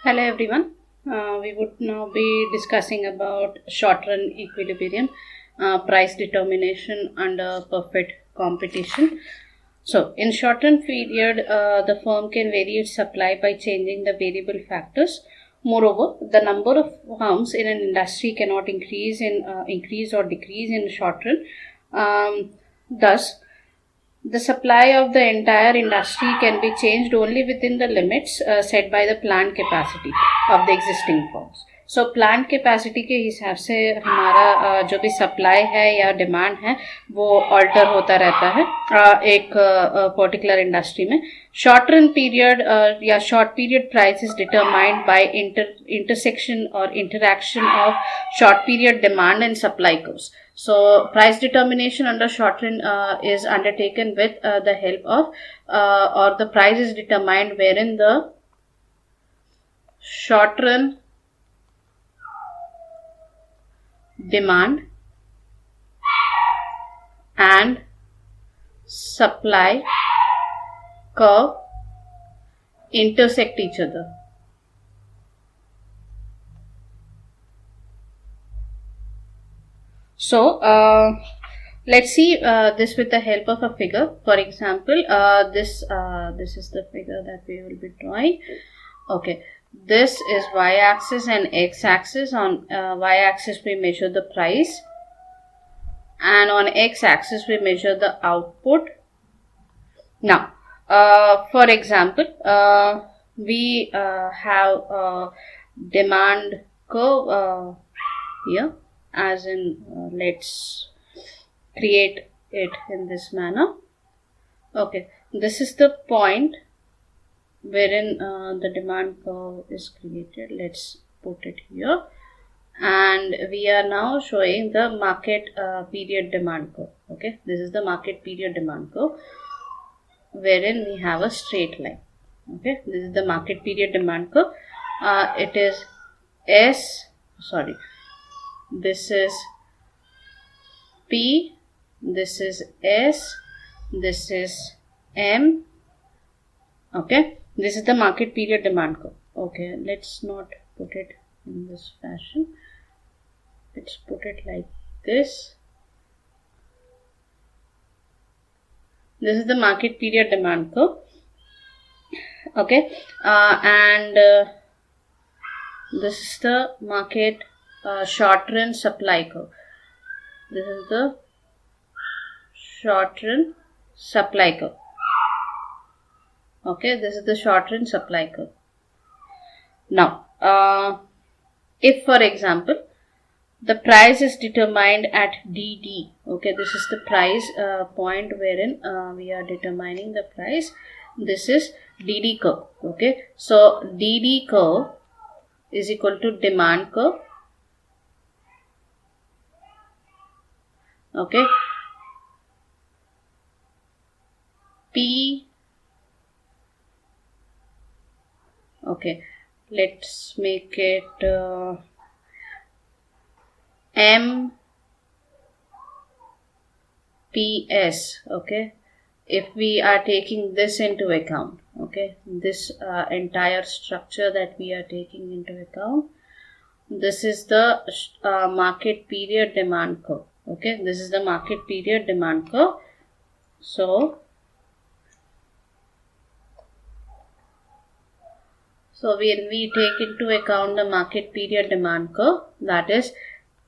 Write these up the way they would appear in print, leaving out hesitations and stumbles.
Hello everyone. We would now be discussing about short-run equilibrium, price determination under perfect competition. So, in short-run period, the firm can vary its supply by changing the variable factors. Moreover, the number of firms in an industry cannot increase or decrease in short run. Thus, the supply of the entire industry can be changed only within the limits set by the plant capacity of the existing firms. So plant capacity के हिसाब से हमारा जो भी supply है या demand है वो ऑल्टर होता रहता है एक पर्टिकुलर इंडस्ट्री में. शॉर्ट रन पीरियड या short period price is determined by intersection और interaction of short period demand and supply curves. So, price determination under short run is undertaken with the help of or the price is determined wherein the short run demand and supply curve intersect each other. So, let's see this with the help of a figure. For example, this is the figure that we will be drawing. Okay, this is y-axis and x-axis. On y-axis we measure the price, and on x-axis we measure the output. Now, for example, we have a demand curve here. As in, let's create it in this manner. Okay, this is the point wherein the demand curve is created. Let's put it here, and we are now showing the market period demand curve. Okay, this is the market period demand curve wherein we have a straight line. Okay, this is the market period demand curve. It is this is P, this is S, this is M. Okay, this is the market period demand curve. Okay, let's not put it in this fashion. Let's put it like this. This is the market period demand curve. Okay, and this is the market short run supply curve. This is the short run supply curve. Okay, this is the short run supply curve. Now, if for example the price is determined at DD, okay, this is the price point wherein we are determining the price. This is DD curve. Okay, so DD curve is equal to demand curve. Okay, P, okay, let's make it M, P, S. Okay, if we are taking this into account, okay, this entire structure that we are taking into account, this is the market period demand curve. Okay, this is the market period demand curve. So when we take into account the market period demand curve, that is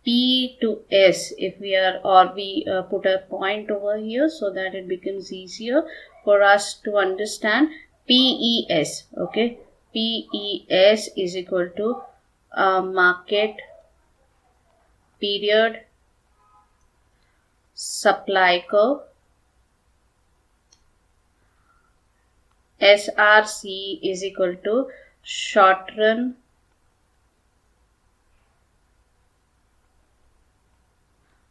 P to S, if we are, or we put a point over here so that it becomes easier for us to understand, PES. Okay, PES is equal to market period supply curve. SRC is equal to short run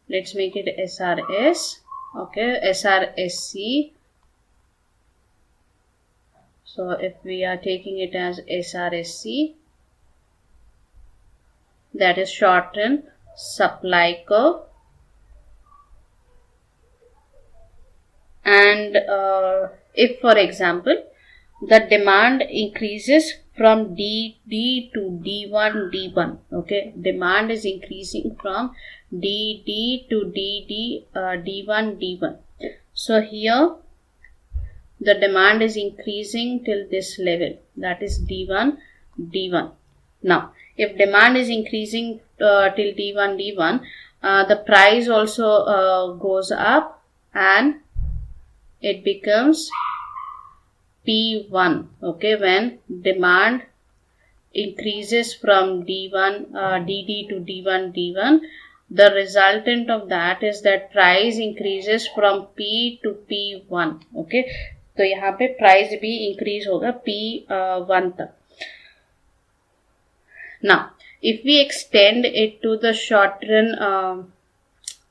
let's make it SRS. Okay, SRSC. So if we are taking it as SRSC, that is short run supply curve. And if for example the demand increases from DD to D1, D1. Okay, demand is increasing from DD to DD, D1, D1. So here the demand is increasing till this level, that is D1, D1. Now, if demand is increasing till D1, D1, the price also goes up and it becomes P1. Okay, when demand increases from D1, DD to D1, D1, the resultant of that is that price increases from P to P1. Okay, तो यहाँ पे price भी increase होगा P1 तक. Now, if we extend it to the short run,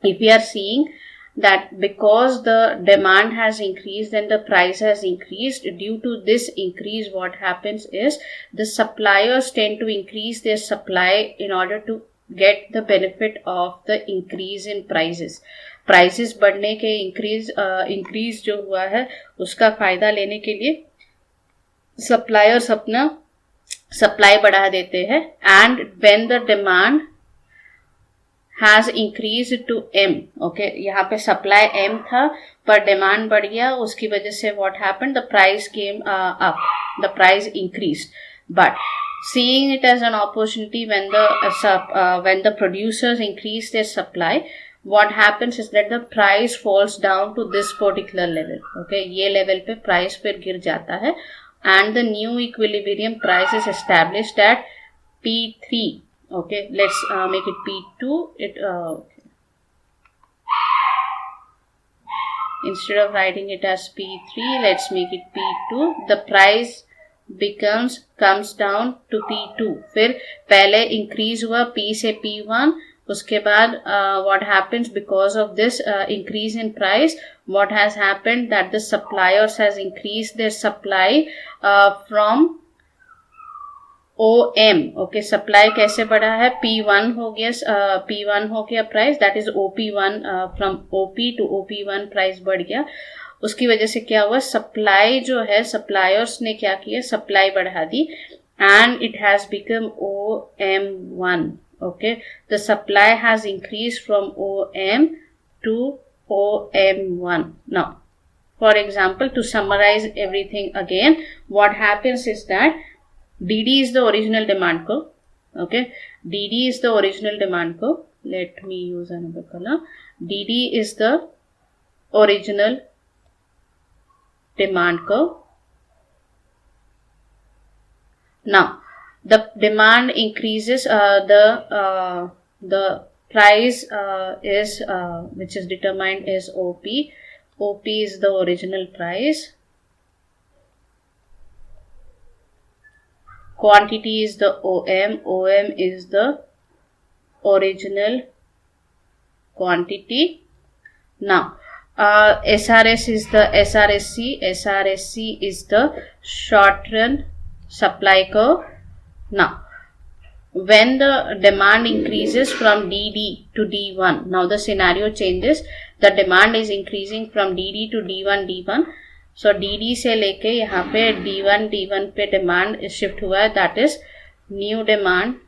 if we are seeing that because the demand has increased and the price has increased, due to this increase, what happens is the suppliers tend to increase their supply in order to get the benefit of the increase in prices. Prices बढ़ने के increase जो हुआ है उसका फायदा लेने के लिए सप्लायर्स अपना सप्लाई बढ़ा देते हैं. And when the demand has increase to M, okay, यहाँ पे सप्लाई M था पर डिमांड बढ़ गया, उसकी वजह से what happened, the price came up, the price increase. But seeing it as an opportunity, when the producers increase their supply, what happens is that the price falls down to this particular level. Okay, ये level पे price फिर गिर जाता है and the new equilibrium price is established at P3. Okay, let's make it P2. Okay. Instead of writing it as P3, let's make it P2. The price comes down to P2. फिर पहले increase हुआ P से P1, उसके बाद what happens because of this increase in price, what has happened that the suppliers has increased their supply from OM. Okay, supply कैसे बढ़ा है, P1 हो गया price, that is OP1, from OP to OP1 price बढ़ गया. उसकी वजह से क्या हुआ, सप्लाई जो है सप्लायर्स ने क्या किया, सप्लाई बढ़ा दी and it has become OM1. Okay, the supply has increased from OM to OM1. Now, for example, to summarize everything again, what happens is that DD is the original demand curve. Okay, DD is the original demand curve. Let me use another color. DD is the original demand curve. Now, the demand increases, the price is which is determined as OP. OP is the original price. Quantity is the OM. OM is the original quantity. Now, SRS is the SRSC. SRSC is the short run supply curve. Now, when the demand increases from DD to D1, now the scenario changes. The demand is increasing from DD to D1, D1. So DD से लेके यहाँ पे D1, D1 पे demand shift हुआ है, that is new demand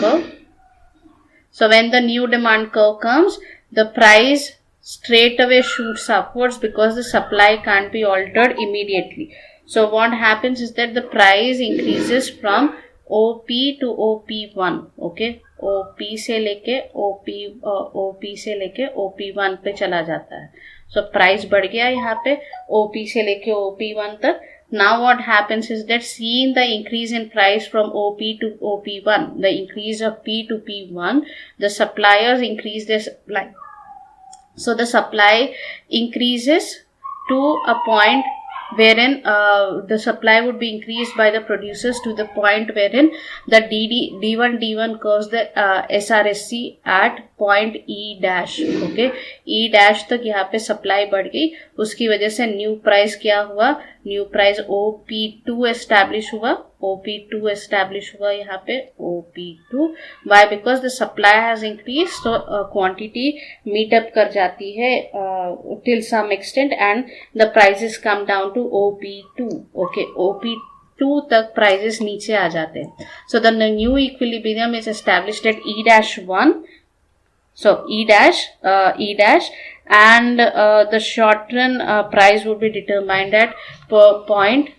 curve. So when the new demand curve comes, the price straight away shoots upwards because the supply can't be altered immediately. So what happens is that the price increases from OP to OP1. Okay, OP से लेके OP1 पे चला जाता है. So price बढ़ गया यहाँ पे OP से लेके OP1 तक. Now what happens is that seeing the increase in price from OP to OP1, the increase of P to P1, the suppliers increase their supply. So the supply increases to a point wherein the supply would be increased by the producers to the point wherein the D1 D1 curves the SRSC at point E dash. Okay, E dash तक यहाँ पे supply बढ़ गई, उसकी वजह से new price क्या हुआ, new price OP2 establish हुआ. OP2 establish हुआ यहाँ पे OP2. Why? Because the supply has increased, so quantity meet up कर जाती है till some extent and the prices come down to OP2. Okay, OP2 तक prices नीचे आ जाते हैं. So the new equilibrium is established at E-1. So E dash, and the short run price would be determined at per point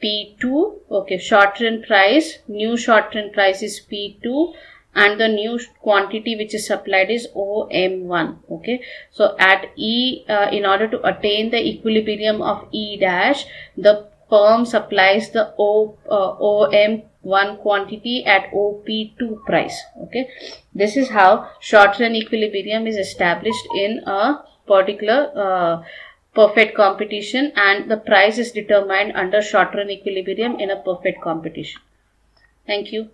P2. Okay, short run price, new short run price is P2 and the new quantity which is supplied is OM1. Okay, so at E, in order to attain the equilibrium of E dash, the firm supplies the OM1 quantity at OP2 price. Okay, this is how short run equilibrium is established in a particular perfect competition, and the price is determined under short run equilibrium in a perfect competition. Thank you.